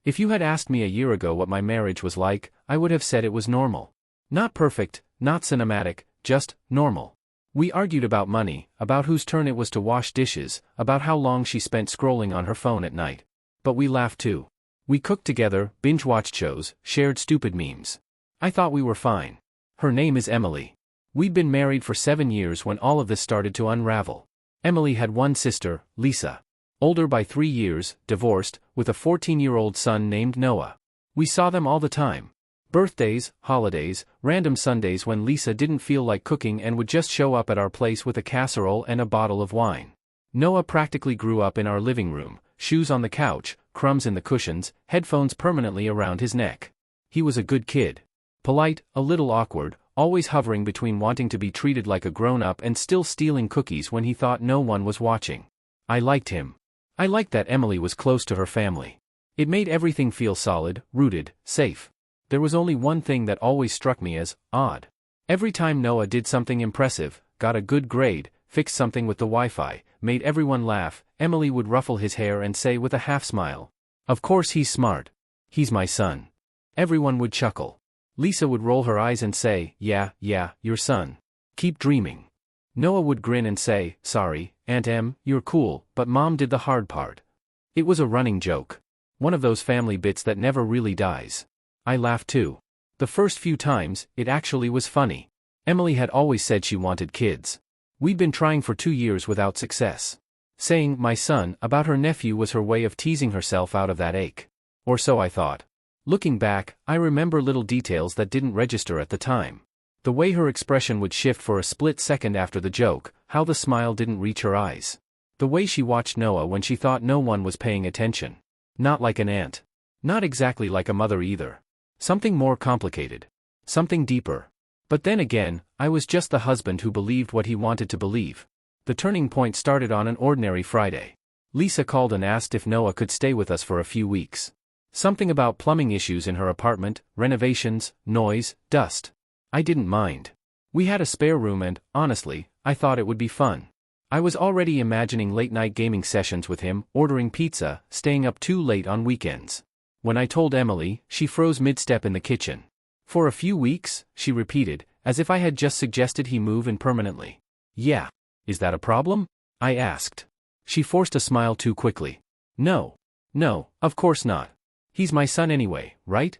If you had asked me a year ago what my marriage was like, I would have said it was normal. Not perfect, not cinematic, just normal. We argued about money, about whose turn it was to wash dishes, about how long she spent scrolling on her phone at night. But we laughed too. We cooked together, binge-watched shows, shared stupid memes. I thought we were fine. Her name is Emily. We'd been married for 7 years when all of this started to unravel. Emily had one sister, Lisa. Older by 3 years, divorced, with a 14-year-old son named Noah. We saw them all the time. Birthdays, holidays, random Sundays when Lisa didn't feel like cooking and would just show up at our place with a casserole and a bottle of wine. Noah practically grew up in our living room, shoes on the couch, crumbs in the cushions, headphones permanently around his neck. He was a good kid. Polite, a little awkward, always hovering between wanting to be treated like a grown-up and still stealing cookies when he thought no one was watching. I liked him. I liked that Emily was close to her family. It made everything feel solid, rooted, safe. There was only one thing that always struck me as odd. Every time Noah did something impressive, got a good grade, fixed something with the Wi-Fi, made everyone laugh, Emily would ruffle his hair and say with a half-smile, "Of course he's smart. He's my son." Everyone would chuckle. Lisa would roll her eyes and say, yeah, your son. Keep dreaming." Noah would grin and say, "Sorry, Aunt Em, you're cool, but Mom did the hard part." It was a running joke. One of those family bits that never really dies. I laughed too. The first few times, it actually was funny. Emily had always said she wanted kids. We'd been trying for 2 years without success. Saying, "my son," about her nephew was her way of teasing herself out of that ache. Or so I thought. Looking back, I remember little details that didn't register at the time. The way her expression would shift for a split second after the joke, how the smile didn't reach her eyes. The way she watched Noah when she thought no one was paying attention. Not like an aunt. Not exactly like a mother either. Something more complicated. Something deeper. But then again, I was just the husband who believed what he wanted to believe. The turning point started on an ordinary Friday. Lisa called and asked if Noah could stay with us for a few weeks. Something about plumbing issues in her apartment, renovations, noise, dust. I didn't mind. We had a spare room and, honestly, I thought it would be fun. I was already imagining late-night gaming sessions with him, ordering pizza, staying up too late on weekends. When I told Emily, she froze mid-step in the kitchen. "For a few weeks," she repeated, as if I had just suggested he move in permanently. "Yeah. Is that a problem?" I asked. She forced a smile too quickly. No, of course not. He's my son anyway, right?"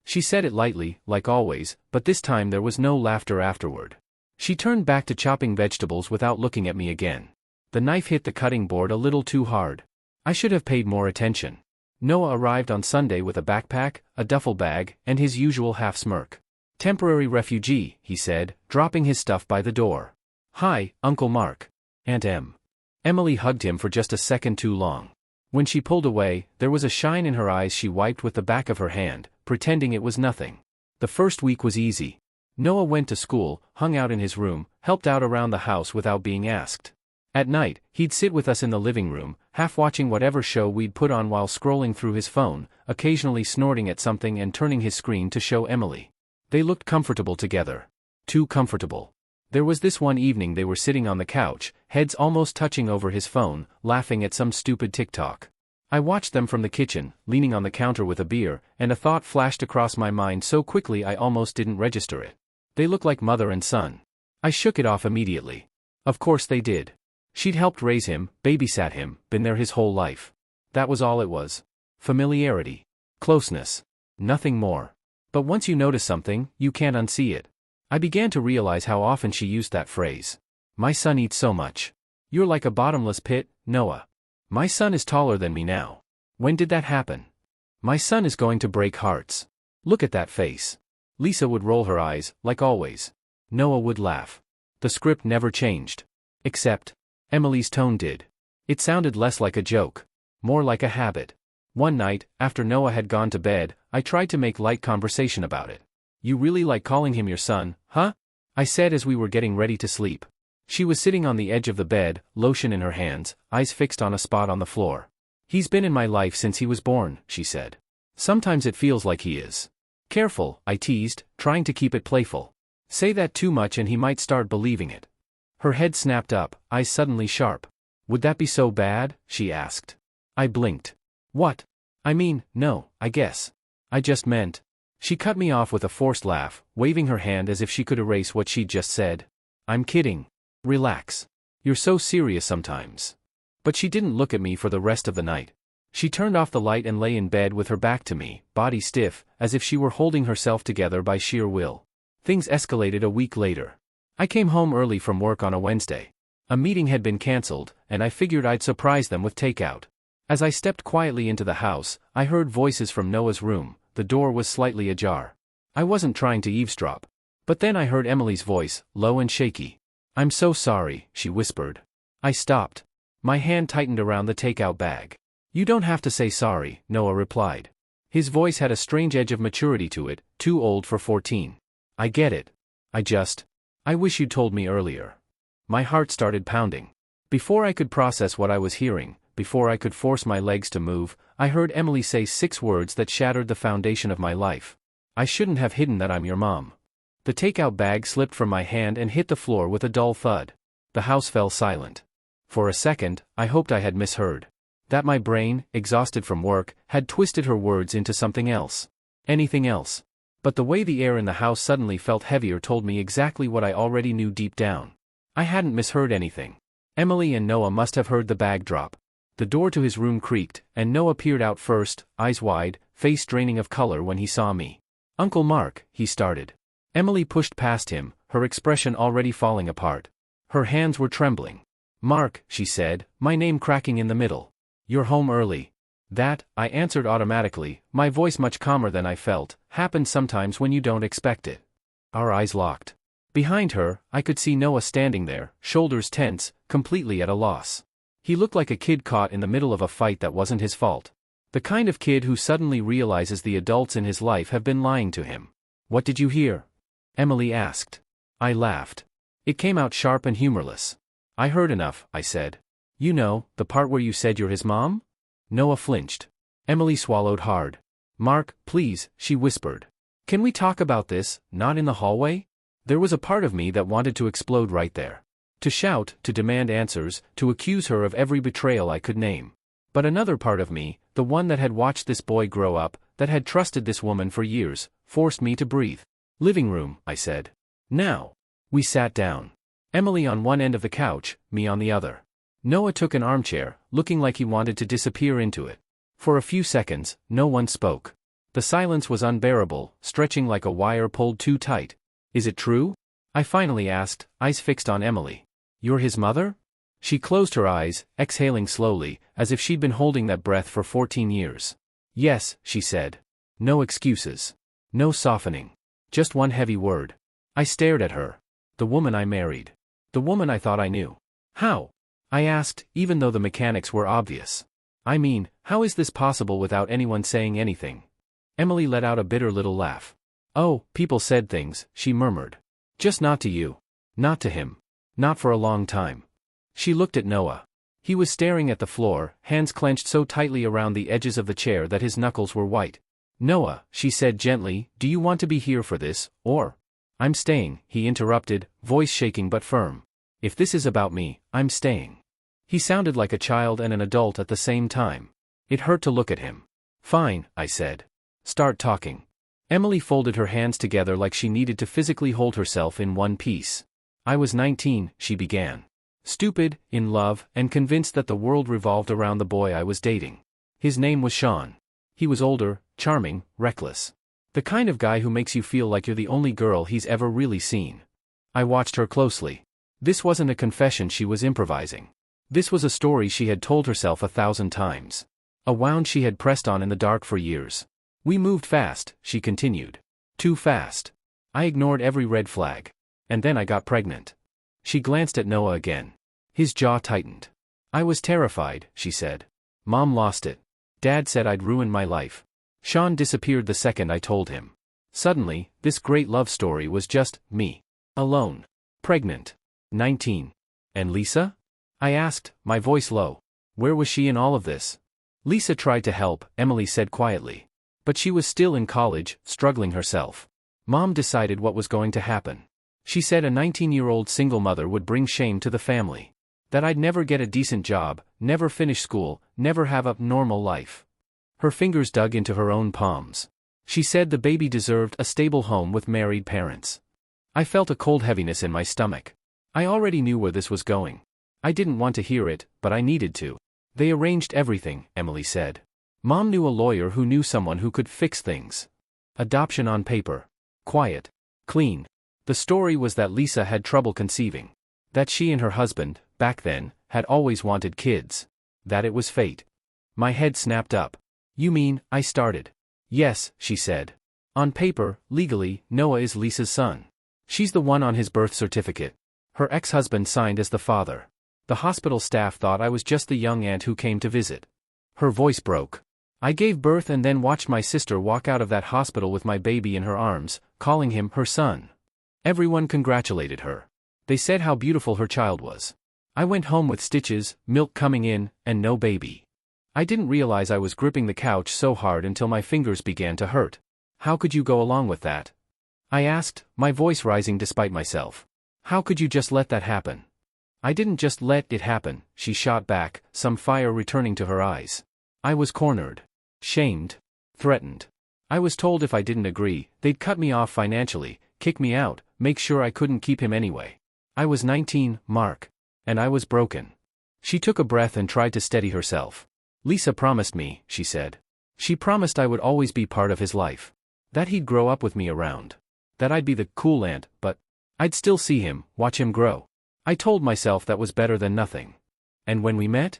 She said it lightly, like always, but this time there was no laughter afterward. She turned back to chopping vegetables without looking at me again. The knife hit the cutting board a little too hard. I should have paid more attention. Noah arrived on Sunday with a backpack, a duffel bag, and his usual half-smirk. "Temporary refugee," he said, dropping his stuff by the door. "Hi, Uncle Mark. Aunt Em." Emily hugged him for just a second too long. When she pulled away, there was a shine in her eyes she wiped with the back of her hand, pretending it was nothing. The first week was easy. Noah went to school, hung out in his room, helped out around the house without being asked. At night, he'd sit with us in the living room, half watching whatever show we'd put on while scrolling through his phone, occasionally snorting at something and turning his screen to show Emily. They looked comfortable together. Too comfortable. There was this one evening they were sitting on the couch, heads almost touching over his phone, laughing at some stupid TikTok. I watched them from the kitchen, leaning on the counter with a beer, and a thought flashed across my mind so quickly I almost didn't register it. They look like mother and son. I shook it off immediately. Of course they did. She'd helped raise him, babysat him, been there his whole life. That was all it was. Familiarity. Closeness. Nothing more. But once you notice something, you can't unsee it. I began to realize how often she used that phrase. "My son eats so much. You're like a bottomless pit, Noah. My son is taller than me now. When did that happen? My son is going to break hearts. Look at that face." Lisa would roll her eyes, like always. Noah would laugh. The script never changed. Except, Emily's tone did. It sounded less like a joke. More like a habit. One night, after Noah had gone to bed, I tried to make light conversation about it. "You really like calling him your son, huh?" I said as we were getting ready to sleep. She was sitting on the edge of the bed, lotion in her hands, eyes fixed on a spot on the floor. "He's been in my life since he was born," she said. "Sometimes it feels like he is." "Careful," I teased, trying to keep it playful. "Say that too much and he might start believing it." Her head snapped up, eyes suddenly sharp. "Would that be so bad?" she asked. I blinked. "What?" I mean, no, I guess. I just meant. She cut me off with a forced laugh, waving her hand as if she could erase what she'd just said. I'm kidding. Relax. You're so serious sometimes. But she didn't look at me for the rest of the night. She turned off the light and lay in bed with her back to me, body stiff, as if she were holding herself together by sheer will. Things escalated a week later. I came home early from work on a Wednesday. A meeting had been cancelled, and I figured I'd surprise them with takeout. As I stepped quietly into the house, I heard voices from Noah's room. The door was slightly ajar. I wasn't trying to eavesdrop. But then I heard Emily's voice, low and shaky. I'm so sorry, she whispered. I stopped. My hand tightened around the takeout bag. You don't have to say sorry, Noah replied. His voice had a strange edge of maturity to it, too old for 14. I get it. I wish you'd told me earlier. My heart started pounding. Before I could process what I was hearing, before I could force my legs to move, I heard Emily say 6 words that shattered the foundation of my life. I shouldn't have hidden that I'm your mom. The takeout bag slipped from my hand and hit the floor with a dull thud. The house fell silent. For a second, I hoped I had misheard. That my brain, exhausted from work, had twisted her words into something else. Anything else. But the way the air in the house suddenly felt heavier told me exactly what I already knew deep down. I hadn't misheard anything. Emily and Noah must have heard the bag drop. The door to his room creaked, and Noah peered out first, eyes wide, face draining of color when he saw me. Uncle Mark, he started. Emily pushed past him, her expression already falling apart. Her hands were trembling. Mark, she said, my name cracking in the middle. You're home early. That, I answered automatically, my voice much calmer than I felt, happens sometimes when you don't expect it. Our eyes locked. Behind her, I could see Noah standing there, shoulders tense, completely at a loss. He looked like a kid caught in the middle of a fight that wasn't his fault. The kind of kid who suddenly realizes the adults in his life have been lying to him. What did you hear? Emily asked. I laughed. It came out sharp and humorless. I heard enough, I said. You know, the part where you said you're his mom? Noah flinched. Emily swallowed hard. Mark, please, she whispered. Can we talk about this, not in the hallway? There was a part of me that wanted to explode right there. To shout, to demand answers, to accuse her of every betrayal I could name. But another part of me, the one that had watched this boy grow up, that had trusted this woman for years, forced me to breathe. Living room, I said. Now. We sat down. Emily on one end of the couch, me on the other. Noah took an armchair, looking like he wanted to disappear into it. For a few seconds, no one spoke. The silence was unbearable, stretching like a wire pulled too tight. Is it true? I finally asked, eyes fixed on Emily. You're his mother? She closed her eyes, exhaling slowly, as if she'd been holding that breath for 14 years. Yes, she said. No excuses. No softening. Just one heavy word. I stared at her. The woman I married. The woman I thought I knew. How? I asked, even though the mechanics were obvious. I mean, how is this possible without anyone saying anything? Emily let out a bitter little laugh. Oh, people said things, she murmured. Just not to you. Not to him. Not for a long time. She looked at Noah. He was staring at the floor, hands clenched so tightly around the edges of the chair that his knuckles were white. Noah, she said gently, do you want to be here for this, or? I'm staying, he interrupted, voice shaking but firm. If this is about me, I'm staying. He sounded like a child and an adult at the same time. It hurt to look at him. Fine, I said. Start talking. Emily folded her hands together like she needed to physically hold herself in one piece. I was 19, she began. Stupid, in love, and convinced that the world revolved around the boy I was dating. His name was Sean. He was older, charming, reckless. The kind of guy who makes you feel like you're the only girl he's ever really seen. I watched her closely. This wasn't a confession she was improvising. This was a story she had told herself 1,000 times. A wound she had pressed on in the dark for years. We moved fast, she continued. Too fast. I ignored every red flag. And then I got pregnant. She glanced at Noah again. His jaw tightened. I was terrified, she said. Mom lost it. Dad said I'd ruined my life. Sean disappeared the second I told him. Suddenly, this great love story was just me. Alone. Pregnant. 19. And Lisa? I asked, my voice low. Where was she in all of this? Lisa tried to help, Emily said quietly. But she was still in college, struggling herself. Mom decided what was going to happen. She said a 19-year-old single mother would bring shame to the family. That I'd never get a decent job, never finish school, never have a normal life. Her fingers dug into her own palms. She said the baby deserved a stable home with married parents. I felt a cold heaviness in my stomach. I already knew where this was going. I didn't want to hear it, but I needed to. They arranged everything, Emily said. Mom knew a lawyer who knew someone who could fix things. Adoption on paper. Quiet. Clean. The story was that Lisa had trouble conceiving. That she and her husband, back then, had always wanted kids. That it was fate. My head snapped up. You mean, I started? Yes, she said. On paper, legally, Noah is Lisa's son. She's the one on his birth certificate. Her ex-husband signed as the father. The hospital staff thought I was just the young aunt who came to visit. Her voice broke. I gave birth and then watched my sister walk out of that hospital with my baby in her arms, calling him her son. Everyone congratulated her. They said how beautiful her child was. I went home with stitches, milk coming in, and no baby. I didn't realize I was gripping the couch so hard until my fingers began to hurt. How could you go along with that? I asked, my voice rising despite myself. How could you just let that happen? I didn't just let it happen, she shot back, some fire returning to her eyes. I was cornered. Shamed. Threatened. I was told if I didn't agree, they'd cut me off financially, kick me out, make sure I couldn't keep him anyway. I was 19, Mark. And I was broken. She took a breath and tried to steady herself. Lisa promised me, she said. She promised I would always be part of his life. That he'd grow up with me around. That I'd be the cool aunt, but I'd still see him, watch him grow. I told myself that was better than nothing. And when we met?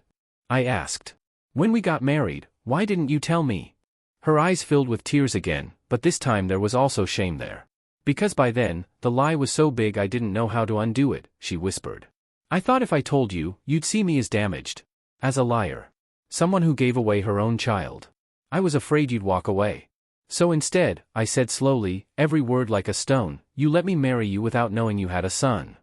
I asked. When we got married, why didn't you tell me? Her eyes filled with tears again, but this time there was also shame there. Because by then, the lie was so big I didn't know how to undo it, she whispered. I thought if I told you, you'd see me as damaged. As a liar. Someone who gave away her own child. I was afraid you'd walk away. So instead, I said slowly, every word like a stone, you let me marry you without knowing you had a son.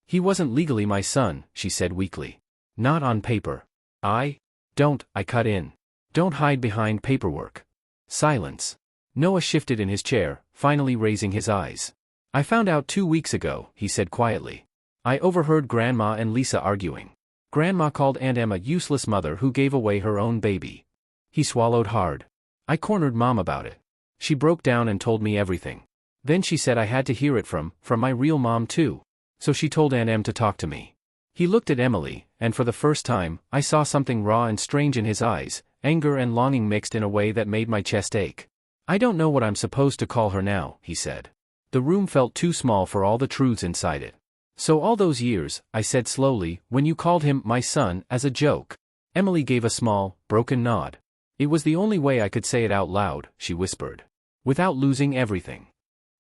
He wasn't legally my son, she said weakly. Not on paper. I cut in. Don't hide behind paperwork. Silence. Noah shifted in his chair, finally raising his eyes. I found out 2 weeks ago, he said quietly. I overheard Grandma and Lisa arguing. Grandma called Aunt Em a useless mother who gave away her own baby. He swallowed hard. I cornered Mom about it. She broke down and told me everything. Then she said I had to hear it from my real mom too. So she told Aunt Em to talk to me. He looked at Emily, and for the first time, I saw something raw and strange in his eyes, anger and longing mixed in a way that made my chest ache. I don't know what I'm supposed to call her now, he said. The room felt too small for all the truths inside it. So all those years, I said slowly, when you called him my son as a joke. Emily gave a small, broken nod. It was the only way I could say it out loud, she whispered. Without losing everything.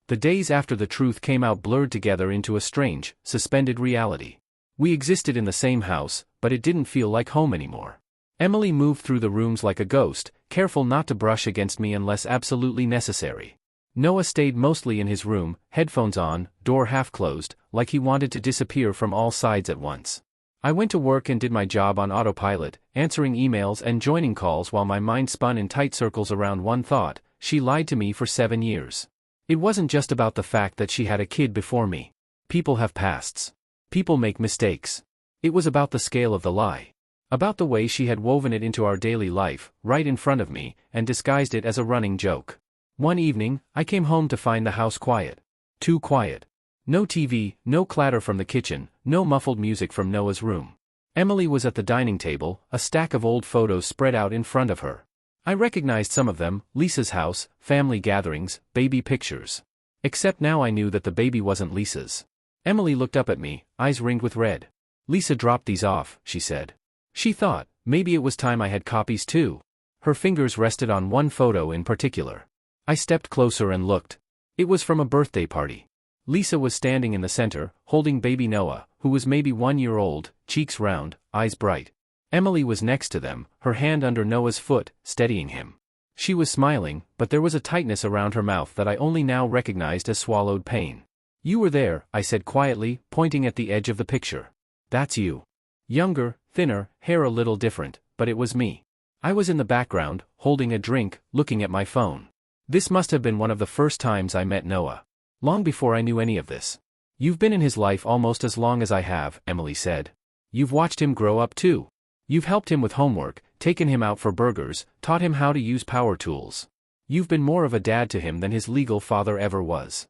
The days after the truth came out blurred together into a strange, suspended reality. We existed in the same house, but it didn't feel like home anymore. Emily moved through the rooms like a ghost, careful not to brush against me unless absolutely necessary. Noah stayed mostly in his room, headphones on, door half closed, like he wanted to disappear from all sides at once. I went to work and did my job on autopilot, answering emails and joining calls while my mind spun in tight circles around one thought: she lied to me for 7 years. It wasn't just about the fact that she had a kid before me. People have pasts. People make mistakes. It was about the scale of the lie. About the way she had woven it into our daily life, right in front of me, and disguised it as a running joke. One evening, I came home to find the house quiet. Too quiet. No TV, no clatter from the kitchen, no muffled music from Noah's room. Emily was at the dining table, a stack of old photos spread out in front of her. I recognized some of them: Lisa's house, family gatherings, baby pictures. Except now I knew that the baby wasn't Lisa's. Emily looked up at me, eyes ringed with red. Lisa dropped these off, she said. She thought, maybe it was time I had copies too. Her fingers rested on one photo in particular. I stepped closer and looked. It was from a birthday party. Lisa was standing in the center, holding baby Noah, who was maybe 1 year old, cheeks round, eyes bright. Emily was next to them, her hand under Noah's foot, steadying him. She was smiling, but there was a tightness around her mouth that I only now recognized as swallowed pain. You were there, I said quietly, pointing at the edge of the picture. That's you. Younger, thinner, hair a little different, but it was me. I was in the background, holding a drink, looking at my phone. This must have been one of the first times I met Noah. Long before I knew any of this. You've been in his life almost as long as I have, Emily said. You've watched him grow up too. You've helped him with homework, taken him out for burgers, taught him how to use power tools. You've been more of a dad to him than his legal father ever was.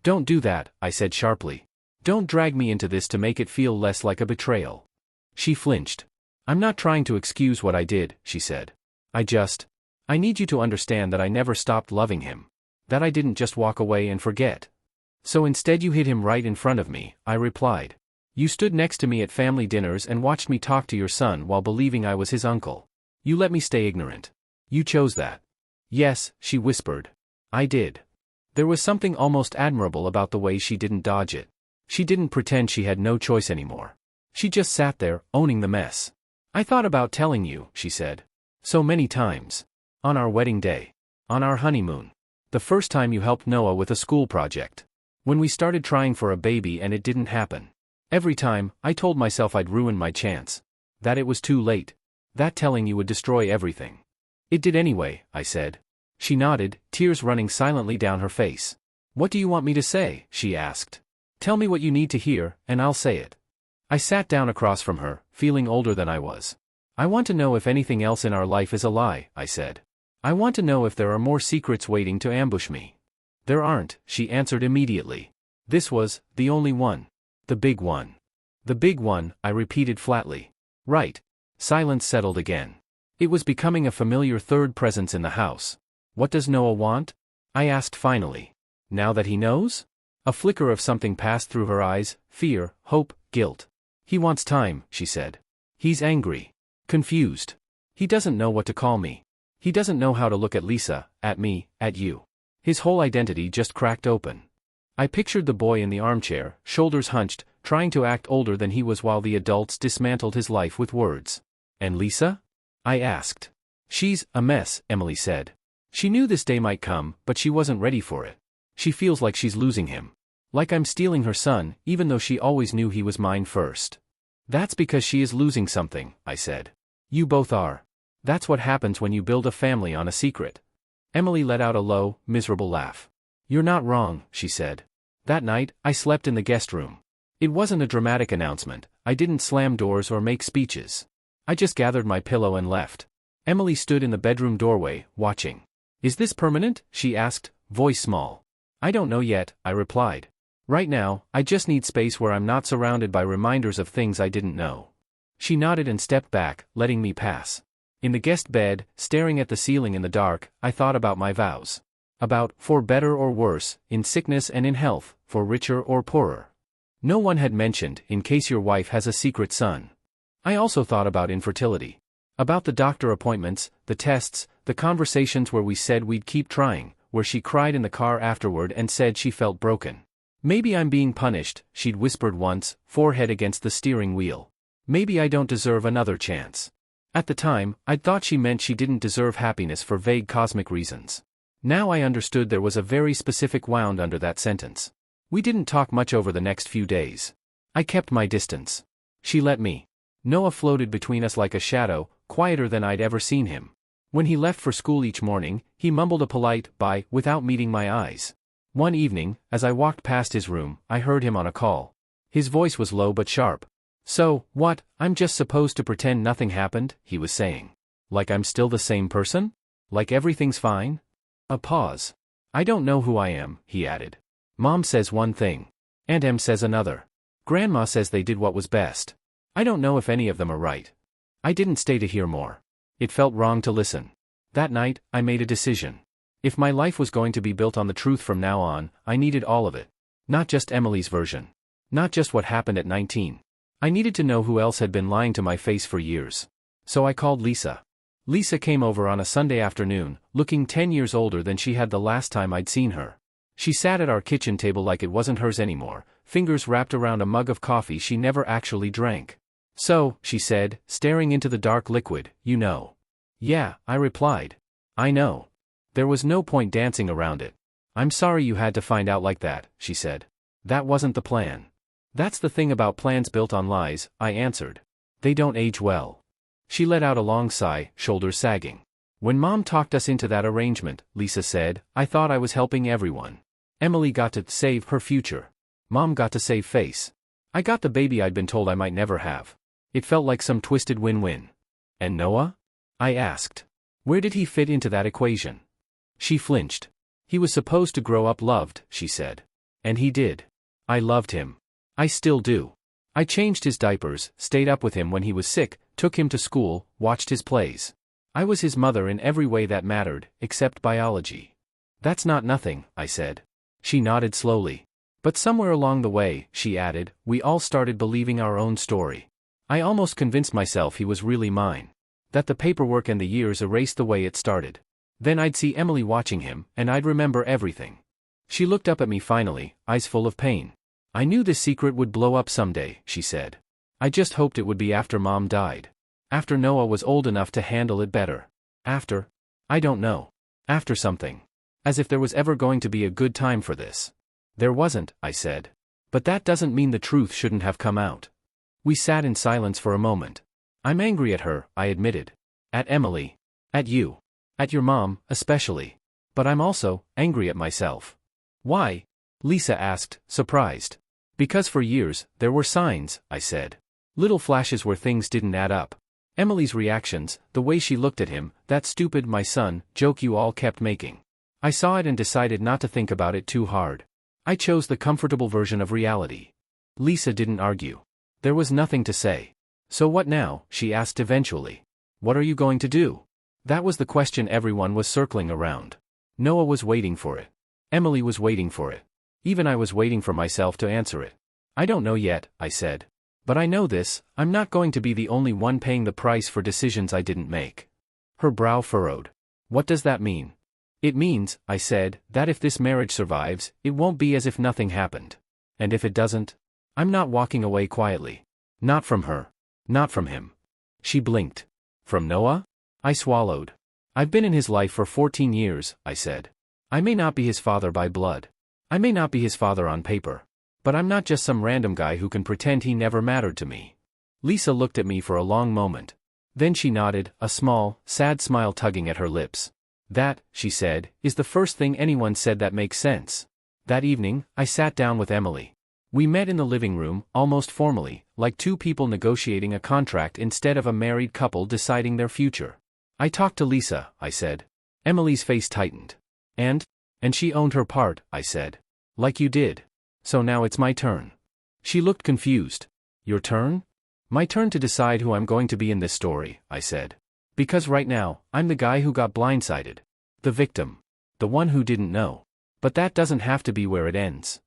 Don't do that, I said sharply. Don't drag me into this to make it feel less like a betrayal. She flinched. I'm not trying to excuse what I did, she said. I need you to understand that I never stopped loving him. That I didn't just walk away and forget. So instead you hid him right in front of me, I replied. You stood next to me at family dinners and watched me talk to your son while believing I was his uncle. You let me stay ignorant. You chose that. Yes, she whispered. I did. There was something almost admirable about the way she didn't dodge it. She didn't pretend she had no choice anymore. She just sat there, owning the mess. I thought about telling you, she said. So many times. On our wedding day. On our honeymoon. The first time you helped Noah with a school project. When we started trying for a baby and it didn't happen. Every time, I told myself I'd ruin my chance. That it was too late. That telling you would destroy everything. It did anyway, I said. She nodded, tears running silently down her face. What do you want me to say? She asked. Tell me what you need to hear, and I'll say it. I sat down across from her, feeling older than I was. I want to know if anything else in our life is a lie, I said. I want to know if there are more secrets waiting to ambush me. There aren't, she answered immediately. This was the only one. The big one. The big one, I repeated flatly. Right. Silence settled again. It was becoming a familiar third presence in the house. What does Noah want? I asked finally. Now that he knows? A flicker of something passed through her eyes, fear, hope, guilt. He wants time, she said. He's angry. Confused. He doesn't know what to call me. He doesn't know how to look at Lisa, at me, at you. His whole identity just cracked open. I pictured the boy in the armchair, shoulders hunched, trying to act older than he was while the adults dismantled his life with words. And Lisa? I asked. She's a mess, Emily said. She knew this day might come, but she wasn't ready for it. She feels like she's losing him. Like I'm stealing her son, even though she always knew he was mine first. That's because she is losing something, I said. You both are. That's what happens when you build a family on a secret. Emily let out a low, miserable laugh. You're not wrong, she said. That night, I slept in the guest room. It wasn't a dramatic announcement. I didn't slam doors or make speeches. I just gathered my pillow and left. Emily stood in the bedroom doorway, watching. Is this permanent? She asked, voice small. I don't know yet, I replied. Right now, I just need space where I'm not surrounded by reminders of things I didn't know. She nodded and stepped back, letting me pass. In the guest bed, staring at the ceiling in the dark, I thought about my vows. About, for better or worse, in sickness and in health, for richer or poorer. No one had mentioned, in case your wife has a secret son. I also thought about infertility. About the doctor appointments, the tests, the conversations where we said we'd keep trying, where she cried in the car afterward and said she felt broken. Maybe I'm being punished, she'd whispered once, forehead against the steering wheel. Maybe I don't deserve another chance. At the time, I'd thought she meant she didn't deserve happiness for vague cosmic reasons. Now I understood there was a very specific wound under that sentence. We didn't talk much over the next few days. I kept my distance. She let me. Noah floated between us like a shadow, quieter than I'd ever seen him. When he left for school each morning, he mumbled a polite bye without meeting my eyes. One evening, as I walked past his room, I heard him on a call. His voice was low but sharp. So, what, I'm just supposed to pretend nothing happened, he was saying. Like I'm still the same person? Like everything's fine? A pause. I don't know who I am, he added. Mom says one thing. Aunt Em says another. Grandma says they did what was best. I don't know if any of them are right. I didn't stay to hear more. It felt wrong to listen. That night, I made a decision. If my life was going to be built on the truth from now on, I needed all of it. Not just Emily's version. Not just what happened at 19. I needed to know who else had been lying to my face for years. So I called Lisa. Lisa came over on a Sunday afternoon, looking 10 years older than she had the last time I'd seen her. She sat at our kitchen table like it wasn't hers anymore, fingers wrapped around a mug of coffee she never actually drank. So, she said, staring into the dark liquid, you know. Yeah, I replied. I know. There was no point dancing around it. I'm sorry you had to find out like that, she said. That wasn't the plan. That's the thing about plans built on lies, I answered. They don't age well. She let out a long sigh, shoulders sagging. When Mom talked us into that arrangement, Lisa said, I thought I was helping everyone. Emily got to save her future. Mom got to save face. I got the baby I'd been told I might never have. It felt like some twisted win-win. And Noah? I asked. Where did he fit into that equation? She flinched. He was supposed to grow up loved, she said. And he did. I loved him. I still do. I changed his diapers, stayed up with him when he was sick, took him to school, watched his plays. I was his mother in every way that mattered, except biology. That's not nothing, I said. She nodded slowly. But somewhere along the way, she added, we all started believing our own story. I almost convinced myself he was really mine. That the paperwork and the years erased the way it started. Then I'd see Emily watching him, and I'd remember everything. She looked up at me finally, eyes full of pain. I knew this secret would blow up someday, she said. I just hoped it would be after Mom died. After Noah was old enough to handle it better. After? I don't know. After something. As if there was ever going to be a good time for this. There wasn't, I said. But that doesn't mean the truth shouldn't have come out. We sat in silence for a moment. I'm angry at her, I admitted. At Emily. At you. At your mom, especially. But I'm also angry at myself. Why? Lisa asked, surprised. Because for years, there were signs, I said. Little flashes where things didn't add up. Emily's reactions, the way she looked at him, that stupid my son joke you all kept making. I saw it and decided not to think about it too hard. I chose the comfortable version of reality. Lisa didn't argue. There was nothing to say. So what now? She asked eventually. What are you going to do? That was the question everyone was circling around. Noah was waiting for it. Emily was waiting for it. Even I was waiting for myself to answer it. I don't know yet, I said. But I know this, I'm not going to be the only one paying the price for decisions I didn't make. Her brow furrowed. What does that mean? It means, I said, that if this marriage survives, it won't be as if nothing happened. And if it doesn't? I'm not walking away quietly. Not from her. Not from him. She blinked. From Noah? I swallowed. I've been in his life for 14 years, I said. I may not be his father by blood. I may not be his father on paper. But I'm not just some random guy who can pretend he never mattered to me. Lisa looked at me for a long moment. Then she nodded, a small, sad smile tugging at her lips. That, she said, is the first thing anyone said that makes sense. That evening, I sat down with Emily. We met in the living room, almost formally, like two people negotiating a contract instead of a married couple deciding their future. I talked to Lisa, I said. Emily's face tightened. And she owned her part, I said. Like you did. So now it's my turn. She looked confused. Your turn? My turn to decide who I'm going to be in this story, I said. Because right now, I'm the guy who got blindsided. The victim. The one who didn't know. But that doesn't have to be where it ends.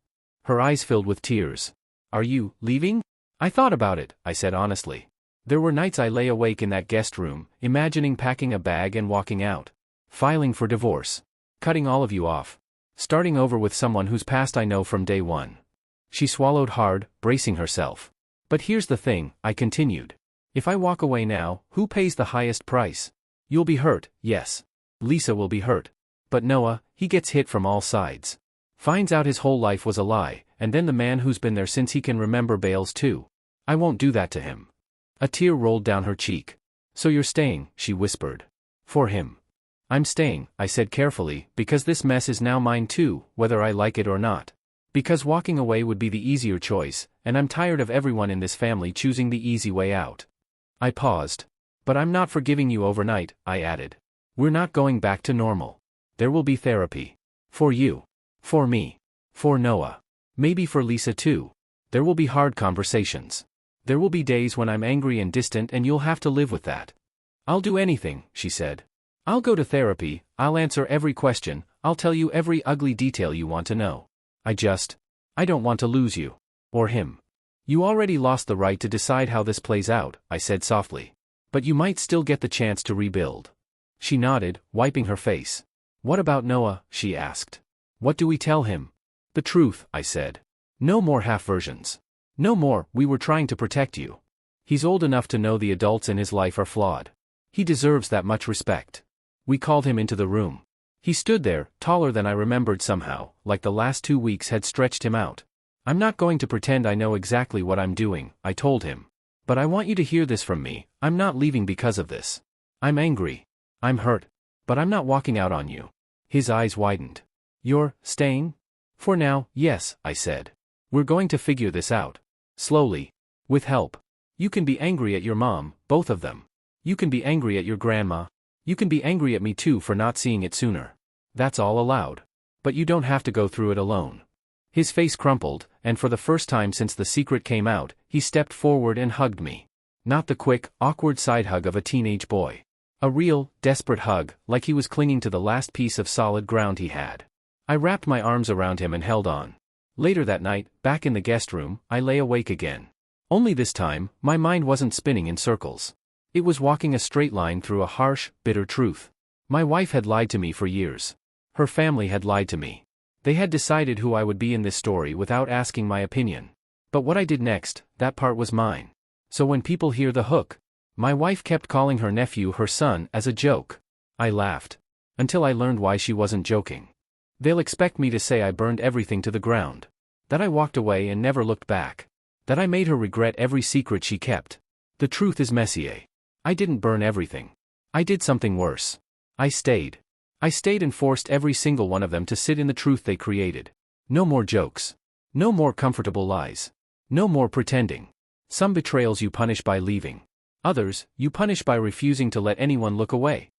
Her eyes filled with tears. Are you leaving? I thought about it, I said honestly. There were nights I lay awake in that guest room, imagining packing a bag and walking out. Filing for divorce. Cutting all of you off. Starting over with someone whose past I know from day one. She swallowed hard, bracing herself. But here's the thing, I continued. If I walk away now, who pays the highest price? You'll be hurt, yes. Lisa will be hurt. But Noah, he gets hit from all sides. Finds out his whole life was a lie, and then the man who's been there since he can remember bails too. I won't do that to him. A tear rolled down her cheek. So you're staying, she whispered. For him. I'm staying, I said carefully, because this mess is now mine too, whether I like it or not. Because walking away would be the easier choice, and I'm tired of everyone in this family choosing the easy way out. I paused. But I'm not forgiving you overnight, I added. We're not going back to normal. There will be therapy. For you. For me. For Noah. Maybe for Lisa too. There will be hard conversations. There will be days when I'm angry and distant and you'll have to live with that. I'll do anything, she said. I'll go to therapy, I'll answer every question, I'll tell you every ugly detail you want to know. I don't want to lose you. Or him. You already lost the right to decide how this plays out, I said softly. But you might still get the chance to rebuild. She nodded, wiping her face. What about Noah? She asked. What do we tell him? The truth, I said. No more half versions. No more, we were trying to protect you. He's old enough to know the adults in his life are flawed. He deserves that much respect. We called him into the room. He stood there, taller than I remembered somehow, like the last 2 weeks had stretched him out. I'm not going to pretend I know exactly what I'm doing, I told him. But I want you to hear this from me, I'm not leaving because of this. I'm angry. I'm hurt. But I'm not walking out on you. His eyes widened. You're staying? For now, yes, I said. We're going to figure this out. Slowly. With help. You can be angry at your mom, both of them. You can be angry at your grandma. You can be angry at me too for not seeing it sooner. That's all allowed. But you don't have to go through it alone. His face crumpled, and for the first time since the secret came out, he stepped forward and hugged me. Not the quick, awkward side hug of a teenage boy. A real, desperate hug, like he was clinging to the last piece of solid ground he had. I wrapped my arms around him and held on. Later that night, back in the guest room, I lay awake again. Only this time, my mind wasn't spinning in circles. It was walking a straight line through a harsh, bitter truth. My wife had lied to me for years. Her family had lied to me. They had decided who I would be in this story without asking my opinion. But what I did next, that part was mine. So when people hear the hook, my wife kept calling her nephew her son as a joke. I laughed. Until I learned why she wasn't joking. They'll expect me to say I burned everything to the ground. That I walked away and never looked back. That I made her regret every secret she kept. The truth is, Messier, I didn't burn everything. I did something worse. I stayed. I stayed and forced every single one of them to sit in the truth they created. No more jokes. No more comfortable lies. No more pretending. Some betrayals you punish by leaving. Others, you punish by refusing to let anyone look away.